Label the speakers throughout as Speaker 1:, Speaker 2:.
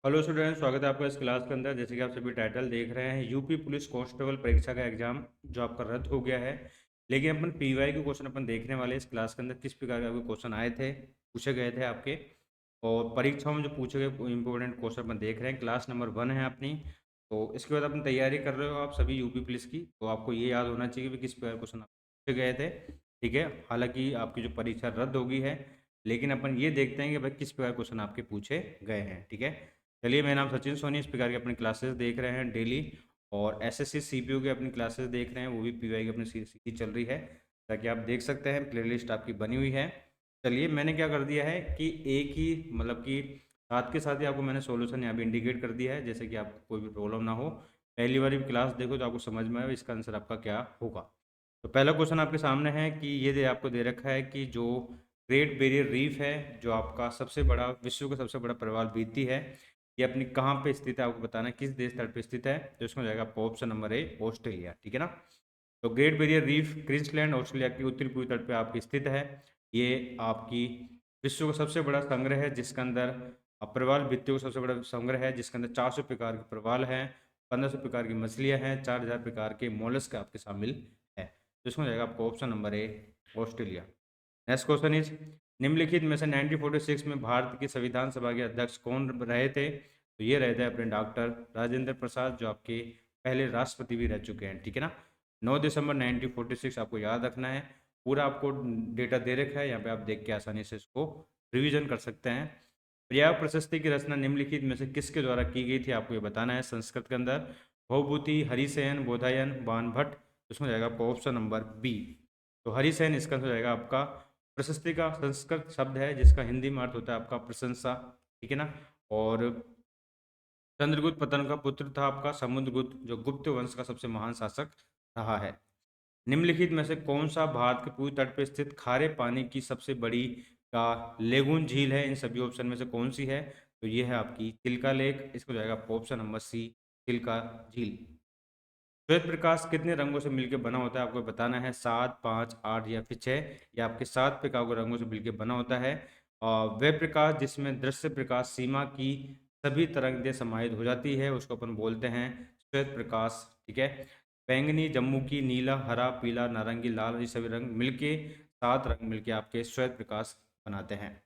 Speaker 1: Hello student, स्वागत है आपका इस क्लास के अंदर। जैसे कि आप सभी टाइटल देख रहे हैं, यूपी पुलिस कांस्टेबल परीक्षा का एग्जाम जो आपका रद्द हो गया है। लेकिन अपन पीवाई के क्वेश्चन अपन देखने वाले हैं इस क्लास के अंदर। किस प्रकार के आपके क्वेश्चन आए थे, पूछे गए थे आपके, और परीक्षाओं में जो पूछे गए इंपॉर्टेंट क्वेश्चन अपन देख रहे हैं। क्लास नंबर 1 है अपनी। तो इसके बाद अपन तैयारी कर रहे हो आप सभी यूपी पुलिस की, तो आपको ये याद होना चाहिए कि किस प्रकार क्वेश्चन पूछे गए थे। ठीक है, हालांकि आपकी जो परीक्षा रद्द हो गई है, लेकिन अपन ये देखते हैं कि भाई किस प्रकार क्वेश्चन आपके पूछे गए हैं। ठीक है, चलिए, मेरा नाम सचिन सोनी। इस प्रकार की अपनी क्लासेस देख रहे हैं डेली, और एसएससी सीपीयू की अपनी क्लासेस देख रहे हैं, वो भी पीवाई की अपनी सीधी चल रही है, ताकि आप देख सकते हैं। प्लेलिस्ट आपकी बनी हुई है। चलिए, मैंने क्या कर दिया है कि एक ही मतलब कि साथ के साथ ही आपको मैंने सॉल्यूशन यहाँ पे इंडिकेट कर दिया है, जैसे कि आपको कोई भी प्रॉब्लम ना हो। पहली बार भी क्लास देखो तो आपको समझ में आए इसका आंसर आपका क्या होगा। तो पहला क्वेश्चन आपके सामने है कि ये आपको दे रखा है कि जो ग्रेट बैरियर रीफ है, जो आपका सबसे बड़ा, विश्व का सबसे बड़ा प्रवाल भित्ति है, ये अपनी कहाँ पे स्थित है, आपको बताना है किस देश तट पे स्थित है। तो इसमें हो जाएगा आपका ऑप्शन नंबर ए, ऑस्ट्रेलिया। ठीक है ना। तो great barrier reef Queensland Australia के उत्तरी पूर्वी तट पे आपकी स्थित है। ये आपकी विश्व का सबसे बड़ा संग्रह है, जिसके अंदर प्रवाल भित्तियों का सबसे बड़ा संग्रह है, जिसके अंदर 400 प्रकार के प्रवाल हैं, 1500 प्रकार की मछलियां हैं, 4000 प्रकार के मोलस्क आपके शामिल है। तो इसमें हो जाएगा आपका option number A, Australia. Next question is, निम्नलिखित में से 1946 में भारत की संविधान सभा के अध्यक्ष कौन रहे थे? तो ये रहे थे अपने डॉक्टर राजेंद्र प्रसाद, जो आपके पहले राष्ट्रपति भी रह चुके हैं। ठीक है ना। 9 दिसंबर 1946 आपको याद रखना है। पूरा आपको डेटा दे रखा है यहाँ पे, आप देख के आसानी से इसको रिवीजन कर सकते हैं। पर्याय प्रशस्ति की रचना निम्नलिखित में से किसके द्वारा की गई थी, आपको ये बताना है। संस्कृत के अंदर भवभूति, हरिसेन, बोधायन, बाणभट्ट। उसमें जाएगा आपका ऑप्शन नंबर बी। तो हरिसेन इसका हो जाएगा आपका। प्रशस्ति का संस्कृत शब्द है, जिसका हिंदी में अर्थ होता है आपका प्रशंसा। ठीक है ना। और चंद्रगुप्त पतन का पुत्र था आपका समुद्रगुप्त, जो गुप्त वंश का सबसे महान शासक रहा है। निम्नलिखित में से कौन सा भारत के पूर्वी तट पर स्थित खारे पानी की सबसे बड़ी का लेगून झील है? इन सभी ऑप्शन में से कौन सी है? तो ये है आपकी चिल्का लेक। इसको जाएगा आपका ऑप्शन नंबर सी, चिल्का झील। श्वेत प्रकाश कितने रंगों से मिलकर बना होता है, आपको बताना है। 7, 5, 8 या फिर 6। या आपके 7 प्रकार के रंगों से मिलकर बना होता है। और वह प्रकाश जिसमें दृश्य प्रकाश सीमा की सभी तरंगें समाहित हो जाती है, उसको अपन बोलते हैं श्वेत प्रकाश। ठीक है। बैंगनी, जम्मुकी, नीला, हरा, पीला, नारंगी, लाल, ये सभी रंग मिलके, 7 रंग मिलके आपके श्वेत प्रकाश बनाते हैं।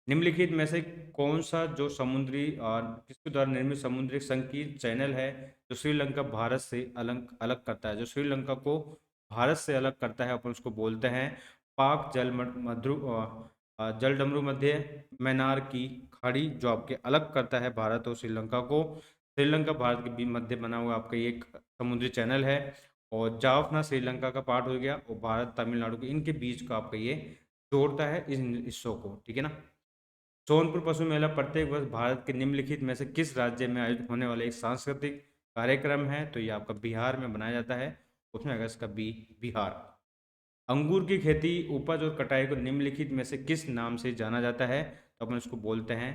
Speaker 1: निम्नलिखित में से कौन सा जो समुद्री और किसके द्वारा निर्मित समुद्री संकीर्ण चैनल है, जो श्रीलंका भारत से अलग अलग करता है? जो श्रीलंका को भारत से अलग करता है, अपन उसको बोलते हैं पाक जल मध्रु जलडमरू मध्य मैनार की खाड़ी, जो आपके अलग करता है भारत और श्रीलंका को। श्रीलंका भारत के मध्य बना हुआ आपका ये एक समुद्री चैनल है। और जाफना श्रीलंका का पार्ट हो गया, और भारत तमिलनाडु के, इनके बीच का आपका ये जोड़ता है इन हिस्सों को। ठीक है ना। सोनपुर पशु मेला प्रत्येक वर्ष भारत के निम्नलिखित में से किस राज्य में आयोजित होने वाले एक सांस्कृतिक कार्यक्रम है? तो ये आपका बिहार में बनाया जाता है। उसमें आएगा इसका बी, बिहार। अंगूर की खेती, उपज और कटाई को निम्नलिखित में से किस नाम से जाना जाता है? तो अपन उसको बोलते हैं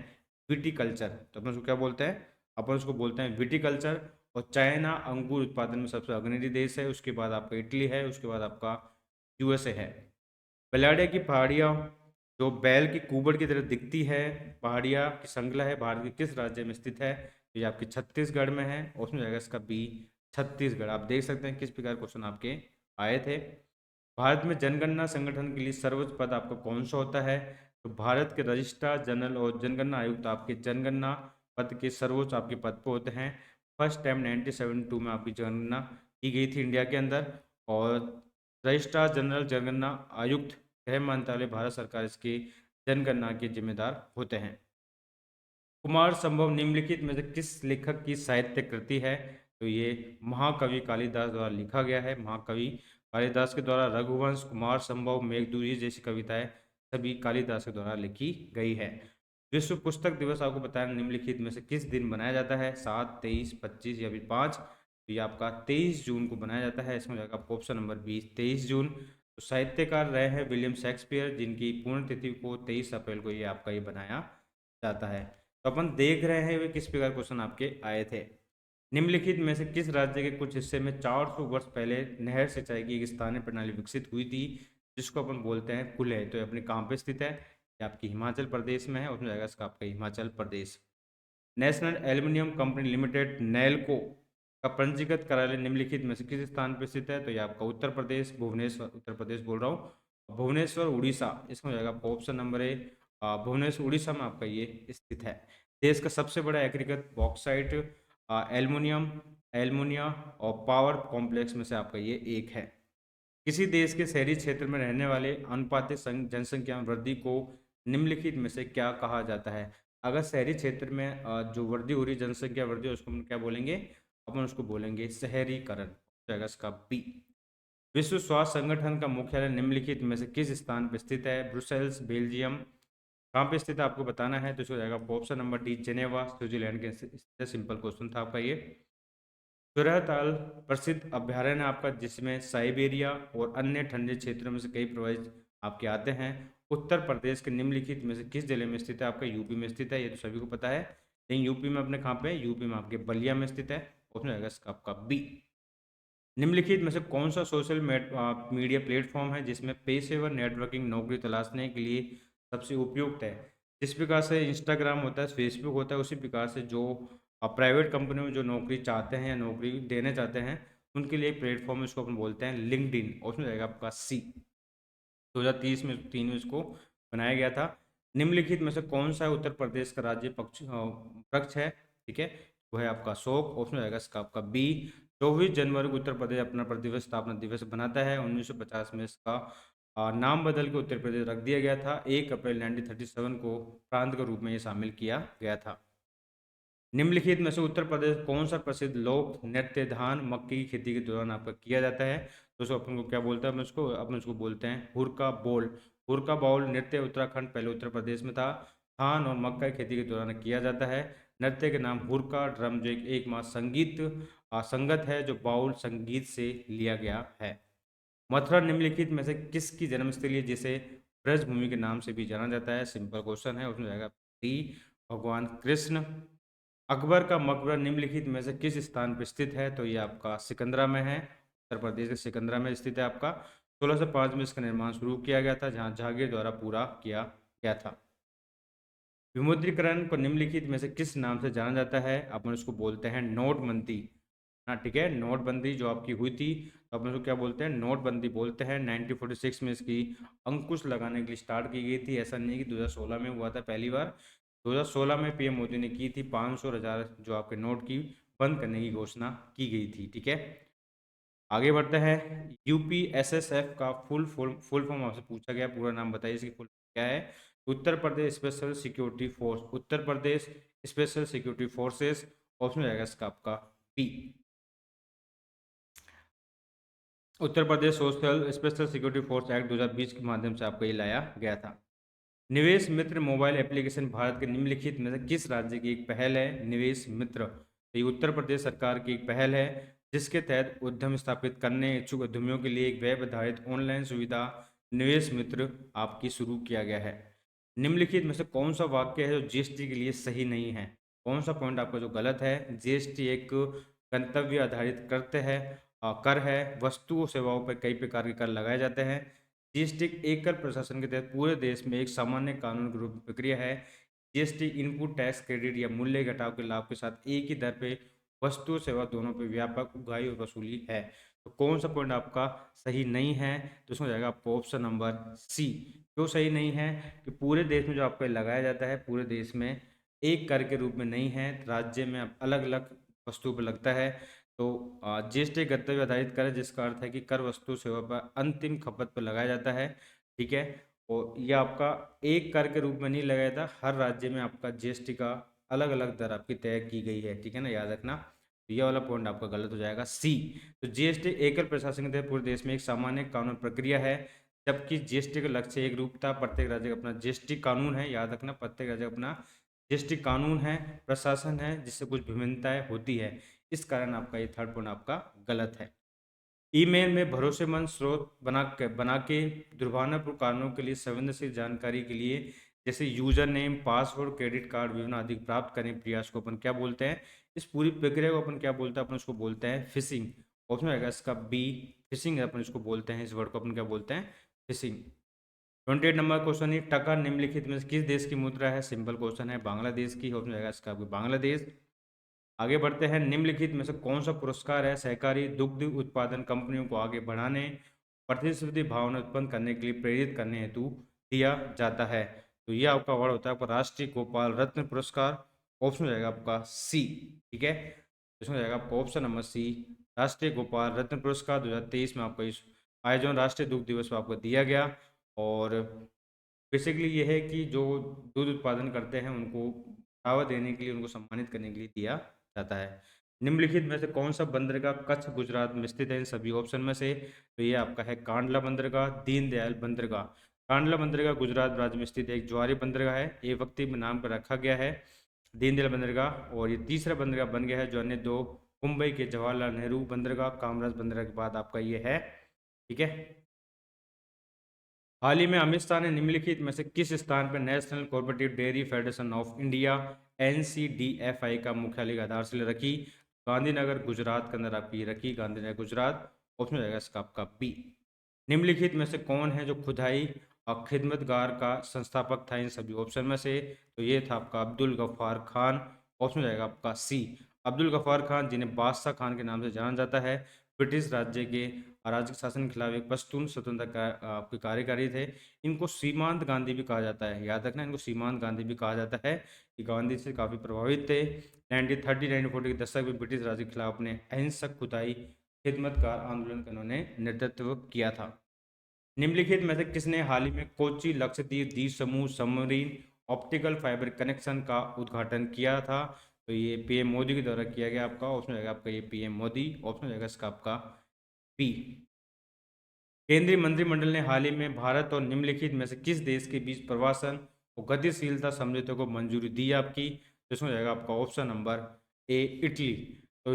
Speaker 1: विटिकल्चर। तो अपन उसको क्या बोलते हैं? अपन उसको बोलते हैं विटिकल्चर। और चाइना अंगूर उत्पादन में सबसे अग्रणी देश है। उसके बाद आपका इटली है। उसके बाद आपका यूएसए है। बलाड़े की पहाड़ियाँ जो बैल की कुबड़ की तरह दिखती है, पहाड़ियाँ की श्रृंखला है, भारत के किस राज्य में स्थित है? तो ये आपके छत्तीसगढ़ में है। और उसमें जाएगा इसका बी, छत्तीसगढ़। आप देख सकते हैं किस प्रकार क्वेश्चन आपके आए थे। भारत में जनगणना संगठन के लिए सर्वोच्च पद आपका कौन सा होता है? तो भारत के रजिस्ट्रार जनरल और जनगणना आयुक्त आपके जनगणना पद के सर्वोच्च आपके पद पर होते हैं। फर्स्ट टाइम 1972 में आपकी जनगणना की गई थी इंडिया के अंदर। और रजिस्ट्रार जनरल जनगणना आयुक्त गृह मंत्रालय भारत सरकार इसकी जनगणना के जिम्मेदार होते हैं। कुमार संभव निम्नलिखित में से किस लेखक की साहित्य कृति है? तो ये महाकवि कालिदास द्वारा लिखा गया है। महाकवि कालिदास के द्वारा रघुवंश, कुमार संभव, मेघदूती जैसी कविताएं सभी कालिदास के द्वारा लिखी गई है। विश्व पुस्तक दिवस आपको बताया निम्नलिखित में से किस दिन बनाया जाता है? 7, 23, 25 या फिर 5? तो ये आपका 23 जून को बनाया जाता है। इसमें जाएगा ऑप्शन नंबर 20, 23 जून। तो साहित्यकार रहे हैं विलियम शेक्सपियर, जिनकी पूर्ण तिथि को 23 अप्रैल को ये आपका ये बनाया जाता है। तो अपन देख रहे हैं वे किस प्रकार क्वेश्चन आपके आए थे। निम्नलिखित में से किस राज्य के कुछ हिस्से में 400 वर्ष पहले नहर सिंचाई की एक स्थानीय प्रणाली विकसित हुई थी, जिसको अपन बोलते हैं कुल्हे? तो ये अपने कहाँ पे स्थित है? ये आपकी हिमाचल प्रदेश में है। उसमें जाएगा इसका आपका Himachal Pradesh. National aluminium company limited Nalco का पंजीकृत कार्यालय निम्नलिखित में से किस स्थान पर स्थित है? तो ये आपका उत्तर प्रदेश, भुवनेश्वर, उत्तर प्रदेश बोल रहा हूँ, भुवनेश्वर उड़ीसा, इसमें हो जाएगा आपका option number A, Bhubaneswar Orissa में आपका ये स्थित है। देश का सबसे बड़ा एग्रीगेट बॉक्साइट एल्युमिनियम एल्युमिनिया और पावर कॉम्प्लेक्स में से आपका ये एक है। किसी देश के शहरी क्षेत्र में रहने वाले अनुपातिक जनसंख्या में वृद्धि को निम्नलिखित में से क्या कहा जाता है? अगर शहरी क्षेत्र में जो वृद्धि हो रही, जनसंख्या वृद्धि, उसको हम क्या बोलेंगे? अपन उसको बोलेंगे शहरीकरण। जाएगा इसका बी। विश्व स्वास्थ्य संगठन का मुख्यालय निम्नलिखित में से किस स्थान पर स्थित है? ब्रुसेल्स, बेल्जियम, कहाँ पे स्थित है आपको बताना है, तो इसको जाएगा option number D, Geneva, Switzerland के स्थित। सिंपल क्वेश्चन था आपका ये। सूरहताल प्रसिद्ध अभ्यारण्य आपका, जिसमें साइबेरिया और अन्य ठंडे क्षेत्रों में से कई प्रवासी आपके आते हैं, उत्तर प्रदेश के निम्नलिखित में से किस जिले में स्थित है? आपका यूपी में स्थित है, ये तो सभी को पता है। लेकिन यूपी में अपने कहाँ पे? यूपी में आपके बलिया में स्थित है। उसमें जाएगा इसका आपका बी। निम्नलिखित में से कौन सा सोशल मीडिया प्लेटफॉर्म है जिसमें पेशेवर नेटवर्किंग नौकरी तलाशने के लिए सबसे उपयुक्त है? जिस प्रकार से इंस्टाग्राम होता है, फेसबुक होता है, उसी प्रकार से जो प्राइवेट कंपनी में जो नौकरी चाहते हैं या नौकरी देने चाहते हैं, उनके लिए एक प्लेटफॉर्म, इसको अपन बोलते हैं लिंक्डइन। और उसमें जाएगा आपका सी। 2030 में 3 में इसको बनाया गया था। निम्नलिखित में से कौन सा उत्तर प्रदेश का राज्य पक्ष वृक्ष है? ठीक है, वो है आपका अशोक। उसमें जाएगा इसका आपका बी। 24 जनवरी को उत्तर प्रदेश अपना प्रतिदिवस स्थापना दिवस बनाता है। 1950 में इसका नाम बदल के उत्तर प्रदेश रख दिया गया था। 1 अप्रैल 1937 को प्रांत के रूप में ये शामिल किया गया था। निम्नलिखित में से उत्तर प्रदेश कौन सा प्रसिद्ध लोक नृत्य धान मक्की की खेती के दौरान आपका किया जाता है? तो उसको अपन को क्या बोलते हैं? अपन उसको बोलते हैं हुरका बोल। हुरका बाउल नृत्य उत्तराखंड, पहले उत्तर प्रदेश में था। धान और मक्का की खेती के दौरान किया जाता है। नृत्य के नाम हुरका ड्रम, जो एक मास संगीत संगत है, जो बाउल संगीत से लिया गया है। मथुरा निम्नलिखित में से किसकी जन्मस्थली है जिसे ब्रजभूमि के नाम से भी जाना जाता है? सिंपल क्वेश्चन है, उसमें जाएगा डी, भगवान कृष्ण। अकबर का मकबरा निम्नलिखित में से किस स्थान पर स्थित है? तो ये आपका सिकंदरा में है, उत्तर प्रदेश के सिकंदरा में स्थित है आपका। 1605 में इसका निर्माण शुरू किया गया था, जहां जहांगीर द्वारा पूरा किया गया था। विमुद्रीकरण को निम्नलिखित में से किस नाम से जाना जाता है? अपन उसको बोलते हैं नोटबंदी। हाँ ठीक है, नोटबंदी जो आपकी हुई थी, तो अपन उसको क्या बोलते हैं? नोटबंदी बोलते हैं। 1946 में इसकी अंकुश लगाने के लिए स्टार्ट की गई थी। ऐसा नहीं कि 2016 में हुआ था पहली बार। 2016 में पीएम मोदी ने की थी, 500 और 1000 जो आपके नोट की बंद करने की घोषणा की गई थी। ठीक है, आगे बढ़ते हैं। यूपीएसएसएफ का फुल फॉर्म आपसे पूछा गया, पूरा नाम बताइए, इसकी फुल क्या है? Uttar Pradesh special security force, Uttar Pradesh special security forces. Option में जाएगा इसका आपका P. Uttar Pradesh social special security force act 2020 के माध्यम से आपको ये लाया गया था। निवेश मित्र मोबाइल एप्लीकेशन भारत के निम्नलिखित में से किस राज्य की एक पहल है? निवेश मित्र, तो ये उत्तर प्रदेश सरकार की एक पहल है, जिसके तहत उद्यम स्थापित करने इच्छुक उद्यमियों के लिए एक वेब आधारित ऑनलाइन सुविधा निवेश मित्र आपकी शुरू किया गया है। निम्नलिखित में से कौन सा वाक्य है जो जीएसटी के लिए सही नहीं है? कौन सा पॉइंट आपका जो गलत है? जीएसटी एक गंतव्य आधारित कर है। वस्तु और सेवाओं पर कई प्रकार के कर लगाए जाते हैं। जीएसटी एक कर प्रशासन के तहत पूरे देश में एक सामान्य कानून के रूप में प्रक्रिया है। जीएसटी इनपुट टैक्स क्रेडिट या मूल्य घटाव के लाभ के साथ एक ही दर पे वस्तु और सेवा दोनों पे व्यापक उगाही और वसूली है। तो कौन सा पॉइंट आपका सही नहीं है? तो उसमें जाएगा आपका ऑप्शन नंबर सी। क्यों सही नहीं है? कि पूरे देश में जो आपका लगाया जाता है, पूरे देश में एक कर के रूप में नहीं है, राज्य में अलग अलग वस्तु पर लगता है। तो जीएसटी गंतव्य आधारित कर है, जिसका अर्थ है कि कर वस्तु सेवा पर अंतिम खपत पर लगाया जाता है। ठीक है, और ये आपका एक कर के रूप में नहीं लगाया था, हर राज्य में आपका जीएसटी का अलग अलग दर आपकी तय की गई है। ठीक है ना, याद रखना। तो ये वाला पॉइंट आपका गलत हो जाएगा, सी। तो जीएसटी एकल प्रशासन के तहत पूरे देश में एक सामान्य कानून प्रक्रिया है, जबकि जीएसटी का लक्ष्य एक रूपता, प्रत्येक राज्य का अपना जीएसटी कानून है। याद रखना, प्रत्येक राज्य का अपना जीएसटी कानून है, प्रशासन है, जिससे कुछ भिन्नताएं होती है। इस कारण आपका ये थर्ड पॉइंट आपका गलत है। ईमेल में भरोसेमंद स्रोत बना के दुर्भावनापूर्ण कारणों के लिए संवेदनशील जानकारी के लिए, जैसे user name, password, credit card विवरण आदि प्राप्त करने के प्रयास को अपन क्या बोलते हैं? इस पूरी प्रक्रिया को अपन क्या बोलते हैं? अपन उसको बोलते हैं फिशिंग। ऑप्शन आएगा इसका बी, फिशिंग अपन इसको बोलते हैं, इस वर्ड को अपन क्या बोलते हैं? फिशिंग। 28 नंबर क्वेश्चन है, टका निम्नलिखित में से किस देश की मुद्रा है? सिंपल क्वेश्चन है, बांग्लादेश की हो जाएगा इसका आपको बांग्लादेश। आगे बढ़ते हैं, निम्नलिखित में से कौन सा पुरस्कार है सहकारी दुग्ध उत्पादन कंपनियों को आगे बढ़ाने, प्रतिस्पर्धी भावना उत्पन्न करने के लिए प्रेरित करने हेतु दिया जाता है? तो ये आपका अवार्ड होता है आपका राष्ट्रीय गोपाल रत्न पुरस्कार। ऑप्शन हो जाएगा आपका सी। ठीक है, इसमें हो जाएगा आपका ऑप्शन नंबर सी, राष्ट्रीय गोपाल रत्न पुरस्कार 2023 में आपको इस आयोजन राष्ट्रीय दुग्ध दिवस पर आपको दिया गया। और बेसिकली ये है कि जो दूध उत्पादन करते हैं उनको बढ़ावा देने के लिए, उनको सम्मानित करने के लिए दिया जाता है। निम्नलिखित में से कौन सा बंदरगाह कच्छ गुजरात में स्थित है इन सभी ऑप्शन में से? तो ये आपका है कांडला बंदरगाह, दीनदयाल बंदरगाह। कांडला बंदरगाह गुजरात राज्य में स्थित एक ज्वारी बंदरगाह है, ये वक्ती में नाम पर रखा गया है दीनदयाल बंदरगाह। और ये तीसरा बंदरगाह बन गया है जो अन्य दो मुंबई के जवाहरलाल नेहरू बंदरगाह, कामराज बंदरगाह के बाद आपका ये है। ठीक है, हाल ही में अमित शाह ने निम्नलिखित में से किस स्थान पर national cooperative dairy federation of India NCDFI का मुख्यालय की आधारशिला रखी? गांधीनगर गुजरात के अंदर आपकी रखी, गांधीनगर गुजरात। ऑप्शन हो जाएगा इसका आपका बी। निम्नलिखित में से कौन है जो खुदाई और खिदमतगार का संस्थापक था इन सभी ऑप्शन में से? तो ये था आपका अब्दुल गफ्फार खान। ऑप्शन हो जाएगा आपका सी, अब्दुल गफ्फार खान, जिन्हें बादशाह खान के नाम से जाना जाता है। ब्रिटिश राज्य के अराजक शासन के खिलाफ एक पश्तून स्वतंत्रता आपके कार्यकारी थे। इनको सीमांत गांधी भी कहा जाता है, याद रखना, इनको सीमांत गांधी भी कहा जाता है कि गांधी से काफ़ी प्रभावित थे। 1930 1940 के दशक में ब्रिटिश राज्य के खिलाफ अपने अहिंसक खुदाई खिदमतकार आंदोलन का उन्होंने नेतृत्व किया था। निम्नलिखित में से किसने हाल ही में कोच्चि लक्षद्वीप द्वीप समूह सबमरीन ऑप्टिकल फाइबर कनेक्शन का उद्घाटन किया था? तो ये PM मोदी के द्वारा किया गया आपका। ऑप्शन हो जाएगा आपका ये PM मोदी। ऑप्शन हो जाएगा इसका आपका बी। केंद्रीय मंत्रिमंडल ने हाल ही में भारत और निम्नलिखित में से किस देश के बीच प्रवासन और गतिशीलता समझौते को मंजूरी दी आपकी? तो इसमें हो जाएगा आपका ऑप्शन नंबर ए, इटली। तो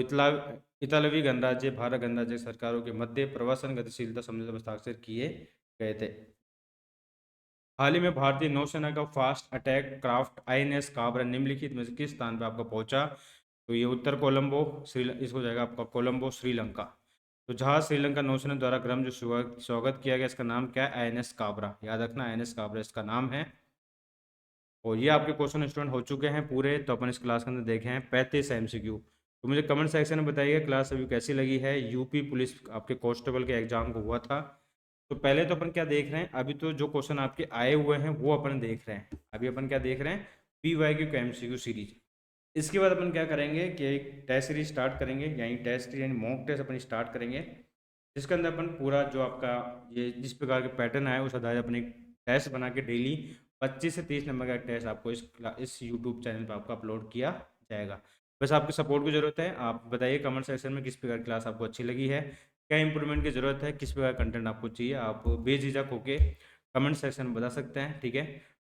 Speaker 1: इतालवी गणराज्य भारत गणराज्य सरकारों के मध्य प्रवासन गतिशीलता समझौते पर हस्ताक्षर किए गए थे। हाल ही में भारतीय नौसेना का fast attack craft INS Kabra निम्नलिखित में से किस स्थान पर आपका पहुंचा? तो ये उत्तर कोलंबो इसको हो जाएगा आपका कोलंबो श्रीलंका। तो जहाज श्रीलंका नौसेना द्वारा क्रम जो स्वागत किया गया, इसका नाम क्या है? INS काबरा, याद रखना, INS काबरा इसका नाम है। और ये आपके क्वेश्चन स्टूडेंट हो चुके हैं पूरे। तो अपन इस क्लास के अंदर देखे हैं 35 MCQ। तो मुझे कमेंट सेक्शन में बताइएगा क्लास अभी कैसी लगी है। यूपी पुलिस आपके कांस्टेबल के एग्जाम को हुआ था। तो पहले तो अपन क्या देख रहे हैं, अभी तो जो क्वेश्चन आपके आए हुए हैं वो अपन देख रहे हैं। अभी अपन क्या देख रहे हैं? PYQ का MCQ सीरीज। इसके बाद अपन क्या करेंगे कि एक टेस्ट सीरीज स्टार्ट करेंगे, यानी टेस्ट यानी मॉक टेस्ट अपन स्टार्ट करेंगे, जिसके अंदर अपन पूरा जो आपका ये जिस प्रकार के पैटर्न आए उस आधार अपन एक टेस्ट बना के डेली 25 से 30 नंबर का टेस्ट आपको इस यूट्यूब चैनल पर आपका अपलोड किया जाएगा। बस आपकी सपोर्ट की ज़रूरत है। आप बताइए कमेंट सेक्शन में किस प्रकार की क्लास आपको अच्छी लगी है, क्या इंप्रूवमेंट की ज़रूरत है, किस प्रकार कंटेंट आपको चाहिए। आप बेझिझक होके कमेंट सेक्शन में बता सकते हैं। ठीक है,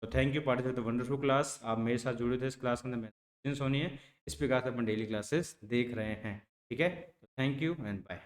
Speaker 1: तो thank you participate the wonderful class. आप मेरे साथ जुड़े थे इस क्लास के अंदर, सोनी है। इस प्रकार से अपन डेली क्लासेस देख रहे हैं। ठीक है, थैंक यू एंड बाय।